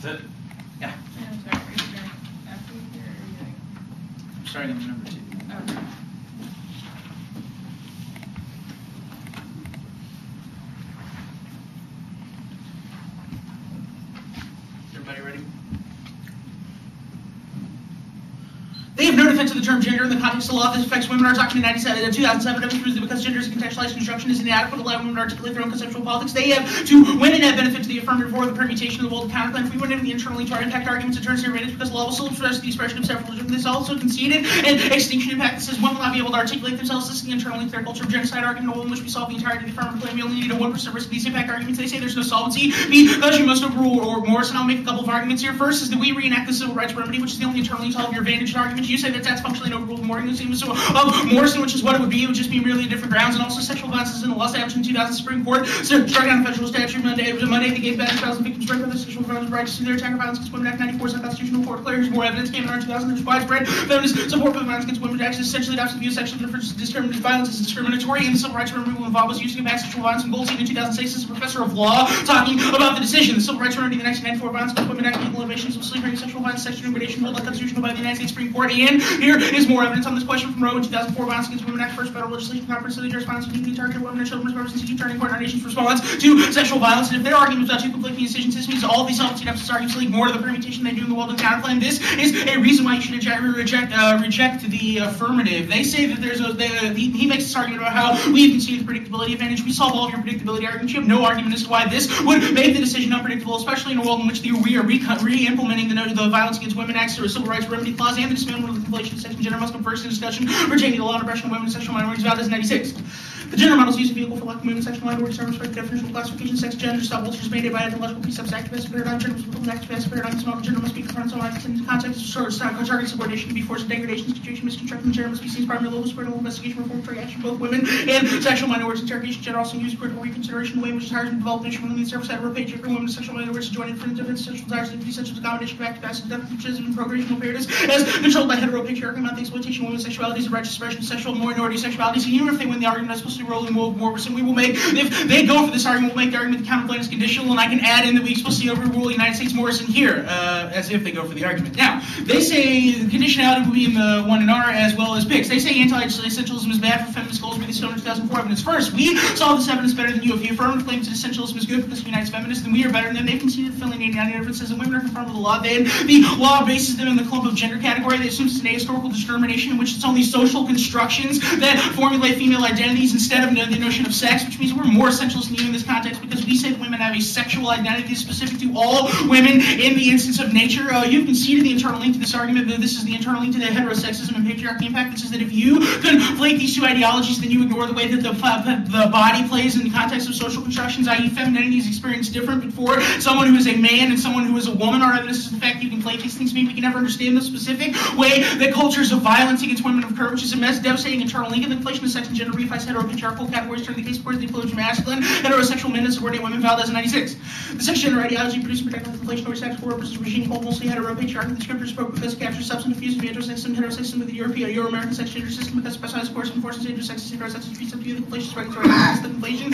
That's it? Yeah. I'm sorry, are you doing athlete here or are you doing? I'm starting on number 2. Okay. Everybody ready? They have no defense of the term gender in the context of law. This affects women. Our Document 2007 evidence because gender is a contextualized construction is inadequate to allow women to articulate their own conceptual politics. They have to women have benefit to the affirmative or the permutation of the world counterclaim. If we went into the internally to our impact arguments, it turns to advantage because law will still express the expression of separate. This also conceded and extinction impact. This says women will not be able to articulate themselves. This is the internally to their culture of genocide argument, in which we solve the entirety of the affirmative claim. We only need a 1% risk of these impact arguments. They say there's no solvency because you must overrule or Morrison. I'll make a couple of arguments here. First is that we reenact the civil rights remedy, which is the only internally to all of your advantage arguments. You say that that's functionally overruled Morrison, which is what it would be. It would just be merely different grounds. And also sexual violence is in the law established in 2000 Supreme Court. So struck down a federal statute Monday. It was a Monday that gave back 1,000 victims right by the sexual violence rights to their attack of violence against women. Act 94 is unconstitutional. Court declares more evidence came in 2000. There's widespread feminist support for the violence against women. Act essentially adopts the view of sexual discriminatory violence as discriminatory, and the civil rights remedy will involve us using back sexual violence. And Goldstein in 2006 is a professor of law talking about the decision. The civil rights remedy, the 1994 Violence Against Women Act, legal innovations of slavery, sexual violence, sexual degradation, ruled unconstitutional by the United States Supreme Court. And here is more evidence on this question from Roe in 2004 Violence Against Women Act, first federal legislation conference, the violence against targeted women and children, representing turning court in our nation's response to sexual violence. And if their argument is not two conflicting decisions, this means all of these self-esteem arguments lead more to the permutation they do in the world of counterclaim. This is a reason why you should reject the affirmative. They say that there's he makes this argument about how we have conceded the predictability advantage. We solve all of your predictability arguments. You have no argument as to why this would make the decision unpredictable, especially in a world in which we are re-implementing the Violence Against Women Act or Civil Rights Remedy Clause and the dismantling of the conflation of sex and gender must come first in discussion pertaining to the law and oppression of women and sexual minorities valid as 96. The gender model is used as a vehicle for locking women and sexual minorities to respect the definition of classification, sex, gender, stop vultures mandated by ideological precepts, activist paradigm, gender activist paradigm, small gender must be confronted in the context of target subordination, be forced degradation, situation, misconstruction, gender must be seen as primary level supporting investigation, reformatory action, both women and sexual minorities. Interrogation, gender also used critical reconsideration, the way in which is higher than development within the surface heteropatriarchy, women and sexual minorities to join in different sexual desires, such as accommodation, activist, and procreational periods, as controlled by heteropatriarchy, about the exploitation of women's sexualities, and righteous expression of sexual minority sexualities. And even if they win the argument, that's supposed to be rolling more. We will make, if they go for this argument, we'll make the argument the counterclaim is conditional, and I can add in that we explicitly overrule United States Morrison here, as if they go for the argument. Now, they say conditionality will be in the 1 and R as well as PICS. They say anti-essentialism is bad for feminist goals with the Stone 2004 evidence. First, we saw this evidence better than you. If the affirmative claims that essentialism is good because of United's feminists, then we are better than them. They conceded the filling 89 evidence says that women are confronted with the law. Then the law bases them in the clump of gender category. They assume it's an ahistorical discrimination in which it's only social constructions that formulate female identities instead of the notion of sex, which means we're more essentialist than you in this context because we say that women have a sexual identity specific to all women in the instance of nature. You've conceded the internal link to this argument that this is the internal link to the heterosexism and patriarchy impact. This is that if you conflate these two ideologies, then you ignore the way that the body plays in the context of social constructions, i.e. femininity is experienced different before someone who is a man and someone who is a woman. Our evidence is the fact you conflate these things mean we can never understand the specific way that cultures of violence against women occur, which is a devastating internal link in the conflation of sex and gender reifies heteropatriarchal categories turn the case towards the influence of masculine, heterosexual men and subordinate women, valid as 96. The sex gender ideology produced protective conflation over sex for versus regime called mostly heteropatriarchy. The scripture spoke because it captures substantive views of heterosexism with the Euro-American sex gender system because it specifies course and forces intersexes and heterosexes treats up to the conflation is regulatory apparatus. The conflation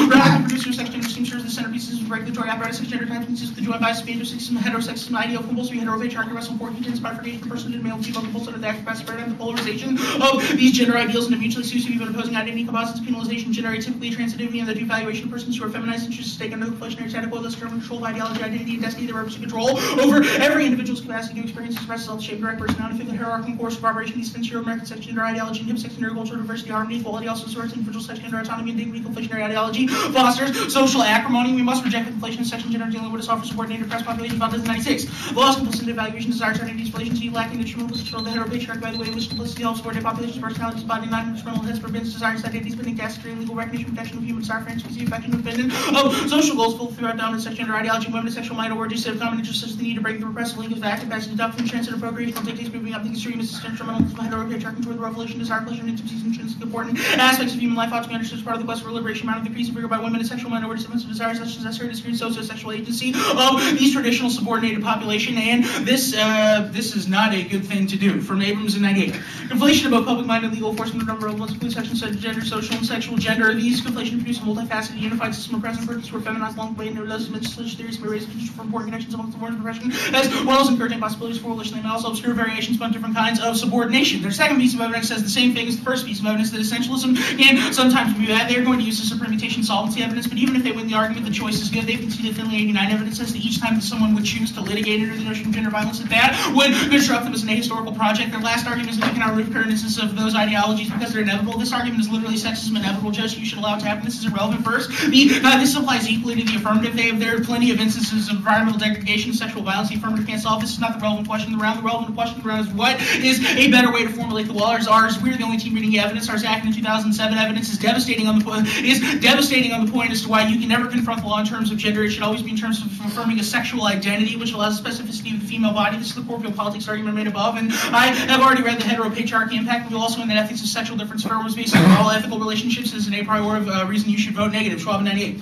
rather than producer sex gender system serves the centerpieces of regulatory apparatus. Sex gender types consist of the joint bias of intersexism, heterosexism, ideal compulsory heteropatriarchy, wrestle for contains bifurcation from person to male and female compulsory to the active passive paradigm, the polarization of these gender ideals and a mutually exclusive even opposing identity composites, penalization, generate typically transitivity and the devaluation of persons who are feminized interests stake under the inflationary static oil that's control of ideology, identity, and destiny that represent control over every individual's capacity to experience, express, self-shape, direct personality, feel the hierarchical course of operation, these defense Euro-American sex gender ideology, inhibits sex gender culture, diversity, harmony, equality, also supports individual sex gender autonomy and dignity, conflationary ideology, fosters social acrimony. We must reject the conflation of sex and gender dealing with its offer subordinated oppressed population about 96. The law's complicit evaluation desires identity, displacement, lacking the true position of the heteropatriarchy, by the way, which complicity helps subordinate populations, personalities, body, non-criminal heads, forbids desires, identities, pending castery, legal recognition, protection of human desire, friends, affection, independent of social goals, full throughout dominant sex gender ideology, women and sexual minorities have common interests such as the need to break the repressive link of the active passage, adoption, transit, and procreation, dictates moving up the extreme instrumental heteropatriarchy toward the revelation, desire, pleasure, and intimacy, intrinsic important aspects of human life ought to be understood as part of the quest for liberation, mounted the increase of vigor by women and sexual minorities, defensive desires such as necessary discrete socio-sexual agency of these traditional subordinated population, and this is not a good thing to do. From Abrams in 98. Conflation of both public-minded legal enforcement of number of include sections such as gender, social social, and sexual gender. These conflation produce a multifaceted, unified system of present purpose where feminized long way no less than such theories may raise potential for important connections amongst the forms of profession, as well as encouraging possibilities for relation. They may also obscure variations among different kinds of subordination. Their second piece of evidence says the same thing as the first piece of evidence, that essentialism can sometimes be bad. They're going to use this as permutation solvency evidence, but even if they win the argument, the choice is good. They've conceded Finley 89 evidence says that each time that someone would choose to litigate under the notion of gender violence, that would construct them as an ahistorical project. Their last argument is that they cannot root occurrences of those ideologies because they're inevitable. This argument is literally sexism inevitable. Judge, you should allow it to happen. This is irrelevant. First, this applies equally to the affirmative. There are plenty of instances of environmental degradation, sexual violence. The affirmative can't solve. This is not the relevant question. The relevant question around is what is a better way to formulate the law? Ours, we're the only team reading the evidence. Our Zach in 2007 evidence is devastating on the point as to why you can never confront the law in terms of gender. It should always be in terms of affirming a sexual identity, which allows specificity of the female body. This is the corporeal politics argument made above, and I have already read the heteropatriarchy impact, but also in that ethics of sexual difference was based on all ethical relationships is an a priori reason you should vote negative. Schwab 98.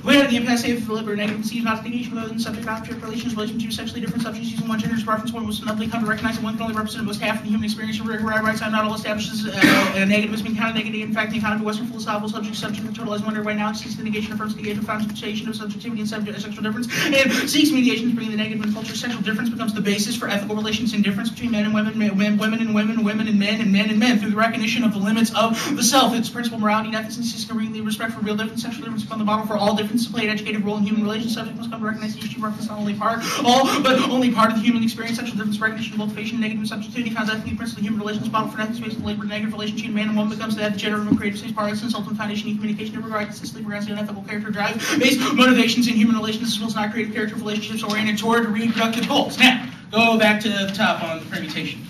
Later, the impasse of deliberate negative conceived not negation of the subject object relations relation to sexually different subjects using one gender's reference point was snubbly come to recognize that one can only represent most half of the human experience. Rights are not all established as a negative as being counted negative. In fact, the economy of Western philosophical subject of totalized wonder right now seeks the negation affirms negative foundation of subjectivity and sexual difference and seeks mediation to bring the negative in culture. Sexual difference becomes the basis for ethical relations and difference between men and women, women and women, women and men, and men and men through the recognition of the limits of the self. Its principle morality and ethics and seeking the respect for real difference. Sexual difference become the model for all difference to play an educative role in human relations. Subject must come to recognize the issue reference not only part, but only part of the human experience. Sexual difference, recognition, motivation, negative subjectivity founds ethically principle human relations model for ethics based on labor negative relation between man and woman becomes the gender of a creative space part of ultimate foundation in communication in regard consistently progressive and ethical character drive based motivations in human relations as well as not creative character relationships oriented toward reproductive goals. Now, go back to the top on the permutation.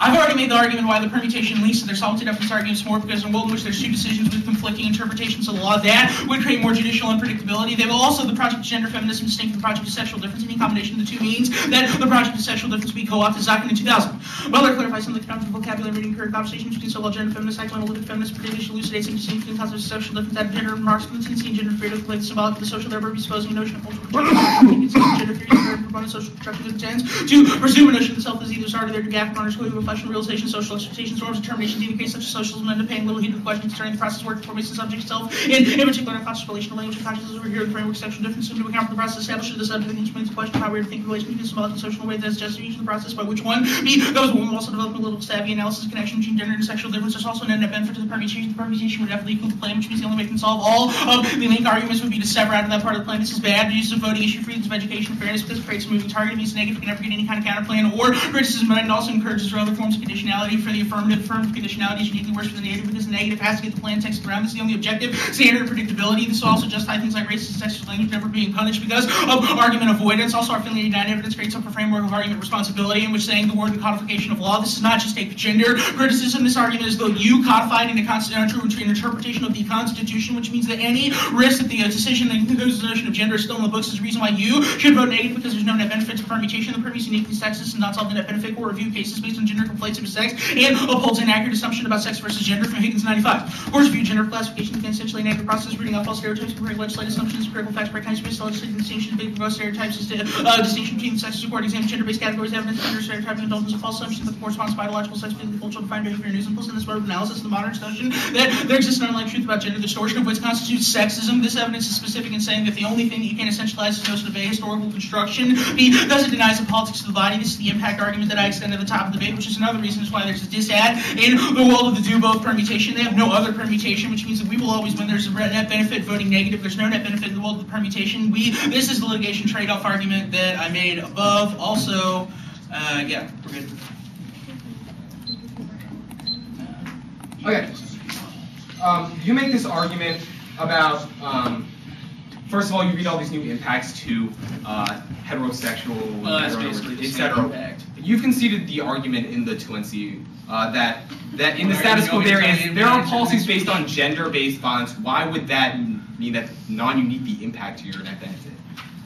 I've already made the argument why the permutation links to their solvency deference arguments more because in a world in which there's two decisions with conflicting interpretations of the law, that would create more judicial unpredictability. They will also, the project of gender feminism distinct from the project of sexual difference. Any combination of the two means that the project of sexual difference will be co-opted Zakin in 2000. Butler clarifies some of the confounding vocabulary reading current conversations between so-called gender feminists, psychoanalytic feminists, particularly elucidates some distinct concepts of sexual difference out of gender remarks from the tendency and gender theory to play the symbolic of the social, thereby presupposing a notion of cultural construction. Gender theory and proponent social construction intends to presume a notion of the self as either started there to gap corners, cohesive reflection, realization, social expectations, norms, determinations, in the case such as socialism, and paying little heed to the question concerning the process of work for basic subject itself, in particular, unconscious relational language and consciousness over here, the framework of sexual difference, to account for the process established the subject, and explains the question of how we are to think relation between symbolic and social way that is justification of the process by which one goes one will also develop a little savvy analysis connection between gender and sexual difference. There's also a net benefit to the permutation. The permutation would definitely equal the plan, which means the only way it can solve all of the link arguments would be to sever out of that part of the plan. This is bad. The use of voting issue freedoms of education fairness because it creates a moving target. It means negative can never get any kind of counterplan or criticism, but it also encourages other forms of conditionality for the affirmative. Conditionality is uniquely worse for the negative because the negative has to get the plan text around. This is the only objective standard of predictability. This will also justify things like racist and sexist language never being punished because of argument avoidance. Also, our Finley 89 evidence creates up a framework of argument responsibility in which saying the word and codification of law. This is not just a gender criticism. This argument is though you codified in an interpretation of the Constitution, which means that any risk that the decision that includes the notion of gender is still in the books is the reason why you should vote negative because there's no net benefit to permutation. The permutation is uniquely sexist and not solve the net benefit or review cases based on gender complaints of sex and upholds an accurate assumption about sex versus gender from Higgins 95. Course view gender classification against essentially negative process, reading off all stereotypes, comparing legislative assumptions, critical facts, break-time space, legislative distinction, big both stereotypes, distinction between sexes, support examine gender-based categories, evidence, gender stereotyping, indulgence of false assumptions that corresponds to biological sex, cultural defined behavior, news impulse, in this mode of analysis of the modern discussion that there exists an underlying truth about gender, the distortion of which constitutes sexism. This evidence is specific in saying that the only thing that you can essentialize is notion of a historical construction because it denies the politics of the body. This is the impact argument that I extend at the top of the debate, which is another reason why there's a disad in the world of the do both permutation. They have no other permutation, which means that we will always win. There's a net benefit voting negative. There's no net benefit in the world of the permutation. This is the litigation trade-off argument that I made above. Also, yeah, we're good. Okay. You make this argument about, first of all, you read all these new impacts to heterosexual, etc. You've conceded the argument in the Twenty that in the status quo there are policies based on gender-based violence. Why would that mean that non-unique the impact to your net benefit?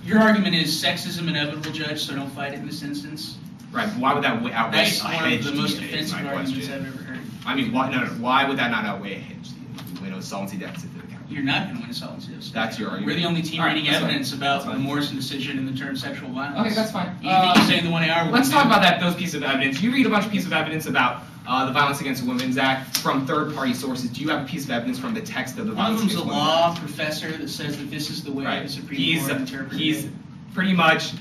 Your argument is sexism inevitable, Judge, so don't fight it in this instance. Right, but why would that outweigh That's one of the most offensive arguments I've ever heard. I mean, why would that not outweigh a hedge deal? Win a solvency deficit to the county? You're not going to win a solvency deficit. That's your argument. We're the only team reading evidence about the Morrison decision in the term sexual violence. Okay, that's fine. You think you're saying the 1AR? Let's talk about those pieces of evidence. You read a bunch of pieces of evidence about the Violence Against Women's Act from third-party sources. Do you have a piece of evidence from the text of the One of Violence them's a Against Women's law Act? professor that says that this is the way Right. the Supreme Court interprets He's it. pretty much,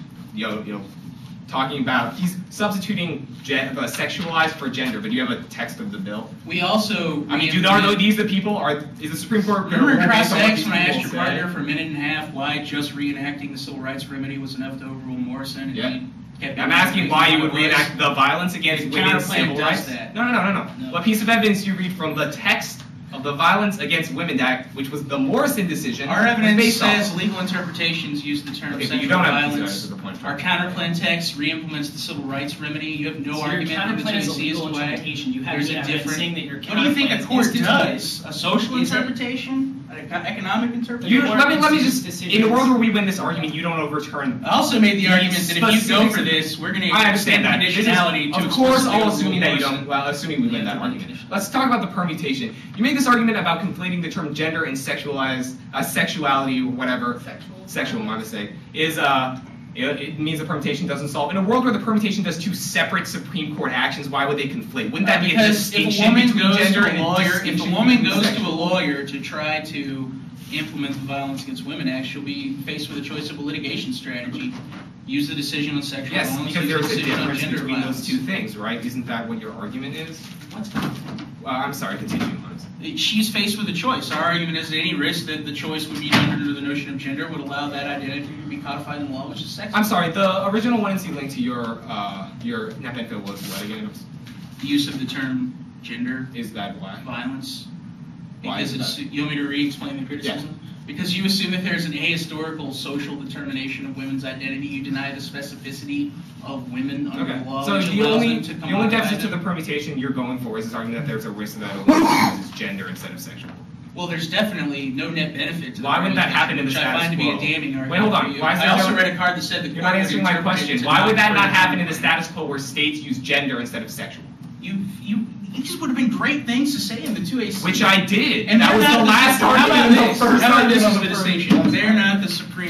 talking about, he's substituting sexualized for gender, but do you have a text of the bill? We also. I mean, are these the people? Is the Supreme Court? Remember in based Cross on what X these when I people asked your say? partner for a minute and a half why just reenacting the civil rights remedy was enough to overrule Morrison? And Yeah. he kept I'm asking why you would what it was? reenact the Violence Against The Women's counterclaim Civil does Rights. that. No. No. What piece of evidence you read from the text of the Violence Against Women Act, which was the Morrison decision? Our evidence based says off. legal interpretations use the term Okay, but sexual you don't have these violence. guys as a point of Our counterplan text reimplements the civil rights remedy. You have no So your argument that the counterplan is a Tennessee is legal the way. interpretation. You have There's any a evidence different. saying that your What do you think a counterplan court instituted- does? A social Is it- interpretation? An economic interpretation? Let me just. Decisions. In the world where we win this argument, you don't overturn. I also made the argument that if you go Specifics for of- this, we're going to I understand that. This is- conditionality to of course, explicitly all assuming that you overrule don't. Well, assuming we win that argument. Let's talk about the permutation. You make this argument about conflating the term gender and sexuality or whatever. Sexual, my mistake. It means the permutation doesn't solve. In a world where the permutation does two separate Supreme Court actions, why would they conflate? Wouldn't that be a Because if distinction a woman between goes gender to a and lawyer, if distinction a woman between goes to a sexual? lawyer to try to implement the Violence Against Women Act, she'll be faced with a choice of a litigation strategy. Use the decision on sexual Yes, violence. because use the there's a decision on difference gender between violence. those two things, right? Isn't that what your argument is? I'm sorry, continue, Hans. She's faced with a choice. Our argument is that any risk that the choice would be done under the notion of gender would allow that identity to be codified in law, which is sex. I'm sorry, the original 1NC link to your net benefit was what again? The use of the term gender Is that why? violence. Why Because is it's, that? you want me to re-explain the criticism? Because you assume that there's an ahistorical social determination of women's identity. You deny the specificity of women under Okay. the law, So which the allows only them to the only commodify deficit to them. the permutation you're going for is this argument that there's a risk that it uses gender instead of sexual. Well, there's definitely no net benefit to the Why wouldn't that permutation, happen in the which I status find to be a quo? damning argument. Wait, hold on. for you. Why is I there also no- read a card that said the You're not court would answering my interpret it question. to Why would that not further happen in the permutation. status quo where states use gender instead of sexual? These would have been great things to say in the 2AC. Which I did. And that they're was not the last how about argument. this? How about this is the distinction? They're not the Supreme